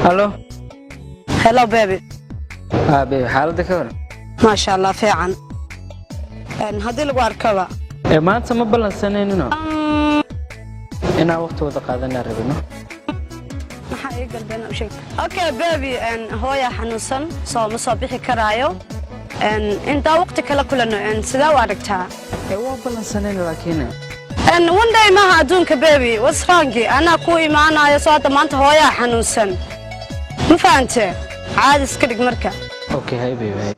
الو hello baby بيبي حالتك كيف؟ ما شاء الله في عن هذه الواركبة ما أنت ما بلنسنين إنه إنا وقت وذا قادنا ربنا ما حقيقة بينا وشيء أوكي بيبي هو يا حنوسن صو مصابيحي كرايو أنت وقتك لا كلنا سدا واركتها هو بلنسنين لكن one day ما هادونك بيبي وصفانكي أنا كوي معنا يا صوت ما أنت هو يا حنوسن ما فهمت عادي سكرك مركب أوكي هاي بيبي هاي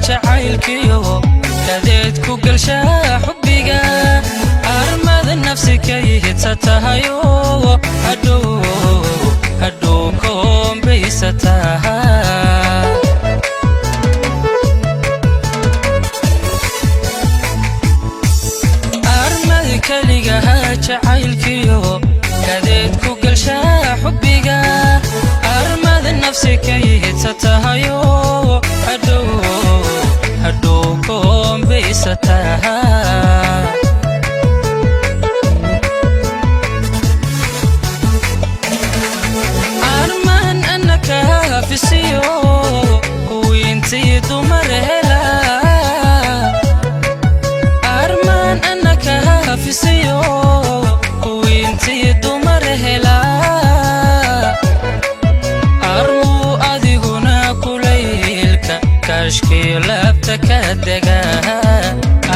jacaylkiyo kadeed ku galshaa xubbiga armada nafsi kayhita tahayo hadhow koombaysataha armada kaligaha jacaylkiyo kadeed ku galshaa xubbiga armada nafsi kayhita tahayo hadhow koombaysataha arman annaka hafisiyo kuwiintii dumar hela arman annaka hafisiyo kuwiintii dumar hela armuu adiguna kulaylka kashkii labta ka dega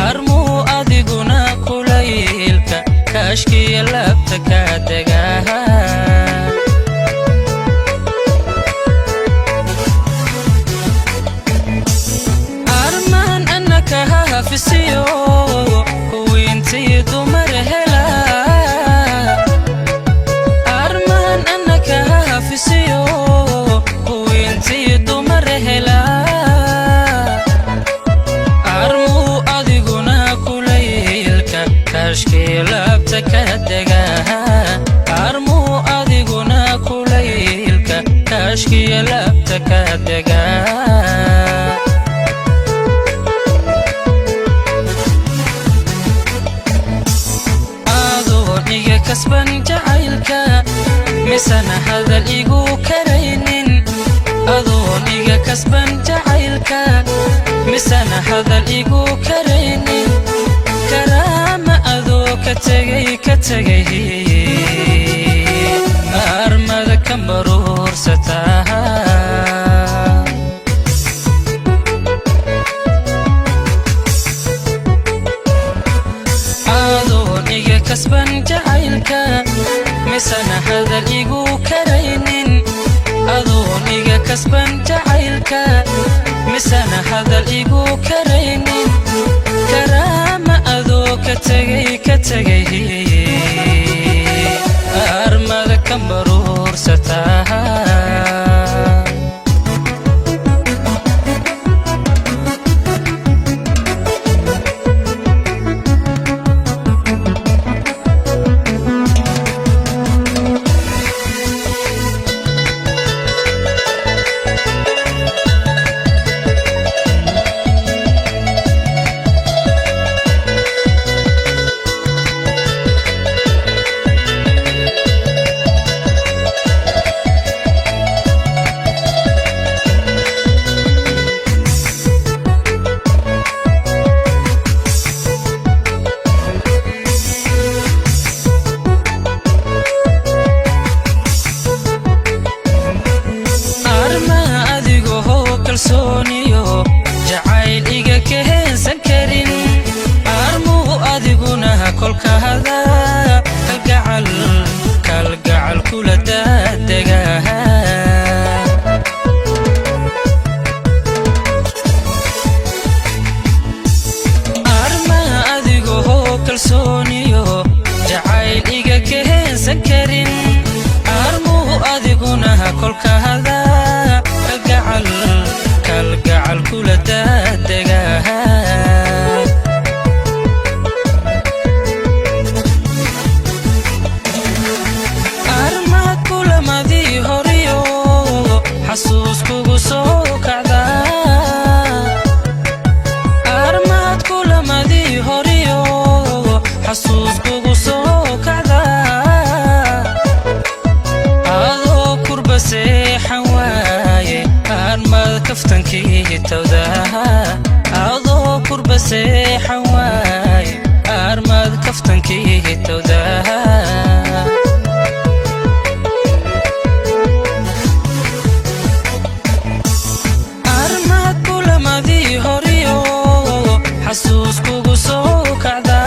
armuu adiguna kulaylka kashkii labta ka dega arman annaka hafisiyo kuwiintii dumar hela arman annaka hafisiyo kuwiintii dumar hela armuu adiguna kulaylka kashkii labta ka dega armuu adiguna kulaylka kashkii labta ka dega adoniga kasban jacaylka misana hadal igu karaynin adoniga kasban jacaylka misana hadal igu karaynin karaama adoo ka tegay armada ka maruursataha adoniga kasban jacaylka misana hadal igu karaynin adoniga kasban jacaylka misana hadal igu karaynin karaama adoo ka tegay armada ka maruursataha kalsooniyo jacayl iga kaheensan karin armuu adiguna kolka hada kalgacal kula daadega armaa adigoo kalsooniyo jacayl iga kaheensan karin armuu adiguna kolka hada kalgacal kula daadega armaad kulamadii horiyo xasuus kugu soo kacda armaad kulamadii horiyo xasuus kugu soo kacda adoo kurba seexan waaye armaad kaftankii tawdaha adoo kurba seexan waaye armaad kaftankii tawdaha armaad kulamadii horiyo xasuus kugu soo kacda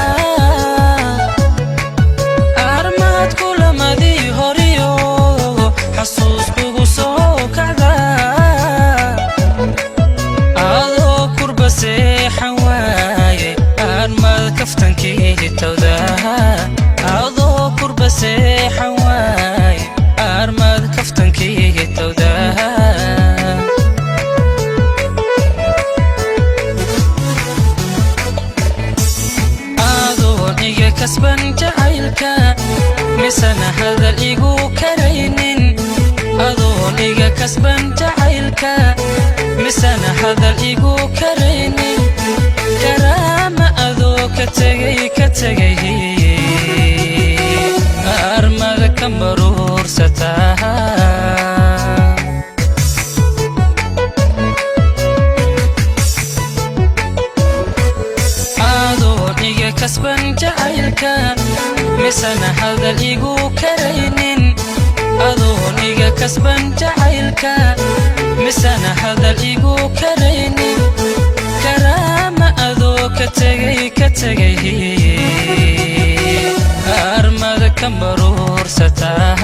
armaad kulamadii horiyo xasuus kugu soo kacda adoo kurba seexan waaye armaad kaftankii tawdaha adoo kurba seexan waaye armaad kaftankii tawdaha iga kasban jacaylka misana hadal igu karaynin adoon iga kasban jacaylka misana hadal igu karaynin karaama adoo ka tegay armada ka maruursataa kasban jacaylka misana hadal igu karaynin adoon iga kasban jacaylka misana hadal igu karaynin karaama adoo ka tegay armada ka maruursataa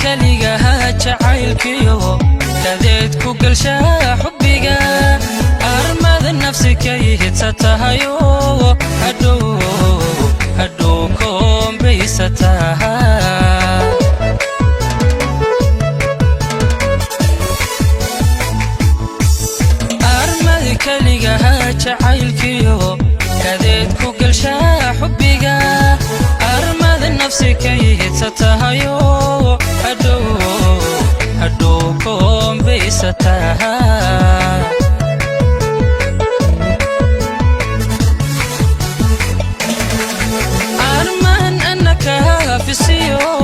kaligaha jacaylkiyo dadeed ku galshaa xubbiga armada nafsi kay hitsatahayo hadhow koombaysataha armada kaligaha jacaylkiyo dadeed ku galshaa xubbiga armada nafsi kay hitsatahayo hadhow koombaysataha armaan annaka hafisiyo